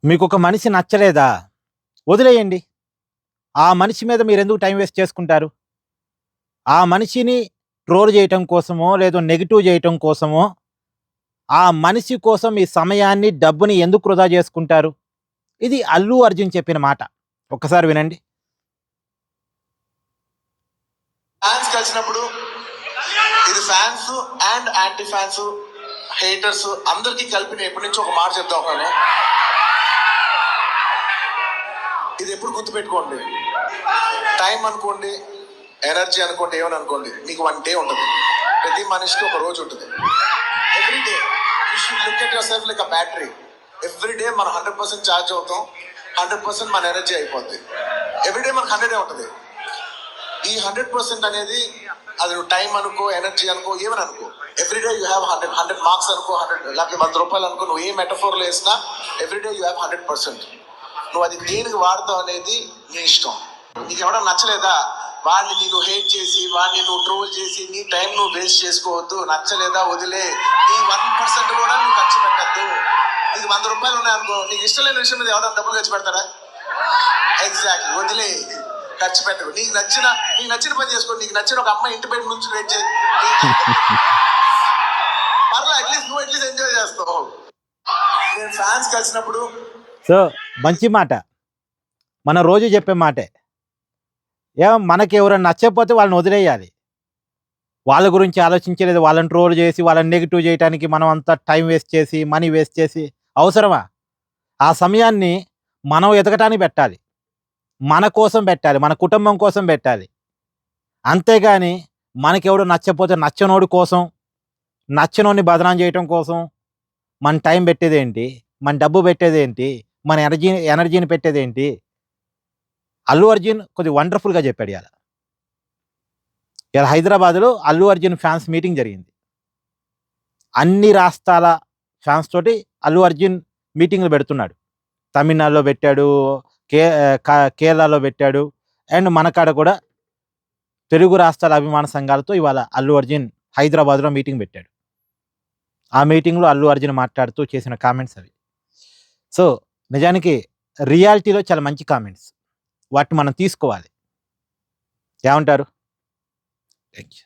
మీకొక మనిషి నచ్చలేదా? వదిలేయండి. ఆ మనిషి మీద మీరెందుకు టైమ్ వేస్ట్ చేసుకుంటారు? ఆ మనిషిని ట్రోల్ జేయటం కోసమో, లేదో నెగెటివ్ జేయటం కోసమో, ఆ మనిషి కోసం మీ సమయాన్ని, డబ్బుని ఎందుకు వృధా జేసుకుంటారు? ఇది 'అల్లు అర్జున్' చెప్పిన మాట. ఒక్కసారి వినండి. ఫ్యాన్స్ కలిసినప్పుడు ఇది fans and anti fans, haters అందరికీ కలిపి ఎప్పటి నుంచి ఒక మాట చెప్తా ఉన్నాను. ఇది ఎప్పుడు గుర్తుపెట్టుకోండి. టైం అనుకోండి, ఎనర్జీ అనుకోండి, ఏమని అనుకోండి, మీకు 1 డే ఉంటుంది. ప్రతి మనిషికి ఒక రోజు ఉంటుంది. Every day you should look at your self like a battery. Every day మనం 100% ఛార్జ్ అవుతాం, 100% మన ఎనర్జీ అయిపోద్ది. ఎవ్రీ డే మనకు 100 ఉంటుంది. ఈ 100% అనేది అది నువ్వు టైం అనుకో, ఎనర్జీ అనుకో, ఏమని అనుకో, ఎవ్రీడే యూ హ్యావ్ 100 మార్క్స్ అనుకో, 100 లేకపోతే 100 రూపాయలు అనుకో, నువ్వు ఏ మెటఫోర్లో వేసినా ఎవ్రీడే యూ హ్యావ్ 100%. నువ్వు అది దేనికి వాడతావు అనేది నీ ఇష్టం. నీకు ఎవడో నచ్చలేదా, వాడిని నేను హేట్ చేసి, వాడిని నువ్వు ట్రోల్ చేసి, నీ టైం నువ్వు వేస్ట్ చేసుకోవద్దు. నచ్చలేదా వదిలే. నీ 1% కూడా నువ్వు ఖర్చు పెట్టద్దు. నీకు 100 రూపాయలు ఉన్నాయనుకో, నీకు ఇష్టం లేని విషయం మీద ఎవరైనా డబ్బులు ఖర్చు పెడతారా? ఎగ్జాక్ట్లీ, వదిలే, ఖర్చు పెట్టరు. నీకు నచ్చిన పని చేసుకో. నీకు నచ్చిన ఒక అమ్మాయి ఇంటి బయట నుంచి వెయిట్ చేయి, పర్లే, అట్లీస్ట్ ఎంజాయ్ చేస్తావు. నేను ఫ్యాన్స్ కలిసినప్పుడు సో, మంచి మాట. మనం రోజు చెప్పే మాటే. మనకి ఎవరైనా నచ్చకపోతే వాళ్ళని వదిలేయాలి. వాళ్ళ గురించి ఆలోచించలేదు. వాళ్ళని ట్రోల్ చేసి, వాళ్ళని నెగెటివ్ చేయటానికి మనం అంతా టైం వేస్ట్ చేసి, మనీ వేస్ట్ చేసి అవసరమా? ఆ సమయాన్ని మనం ఎదగటానికి పెట్టాలి. మన కోసం పెట్టాలి. మన కుటుంబం కోసం పెట్టాలి. అంతేగాని మనకెవడో నచ్చకపోతే నచ్చనోడి కోసం, నచ్చనోడిని బదనాం చేయటం కోసం మన టైం పెట్టేదేంటి? మన డబ్బు పెట్టేదేంటి? మన ఎనర్జీని పెట్టేదేంటి? అల్లు అర్జున్ కొద్దిగా వండర్‌ఫుల్‌గా చెప్పాడు ఇయాల. హైదరాబాద్‌లో అల్లు అర్జున్ ఫ్యాన్స్ మీటింగ్ జరిగింది. అన్ని రాష్ట్రాల ఫ్యాన్స్ తోటి అల్లు అర్జున్ మీటింగ్‌లు పెడుతున్నాడు. తమిళనాడులో పెట్టాడు, కే కేరళలో పెట్టాడు. అండ్ మన కాడ కూడా తెలుగు రాష్ట్రాల అభిమాన సంఘాలతో ఇవాళ అల్లు అర్జున్ హైదరాబాద్‌లో మీటింగ్ పెట్టాడు. ఆ మీటింగ్‌లో అల్లు అర్జున్ మాట్లాడుతూ చేసిన కామెంట్స్ అవి. సో, నిజానికి రియాలిటీలో చాలా మంచి కామెంట్స్. వాటిని మనం తీసుకోవాలి. ఏమంటారు? Thank you.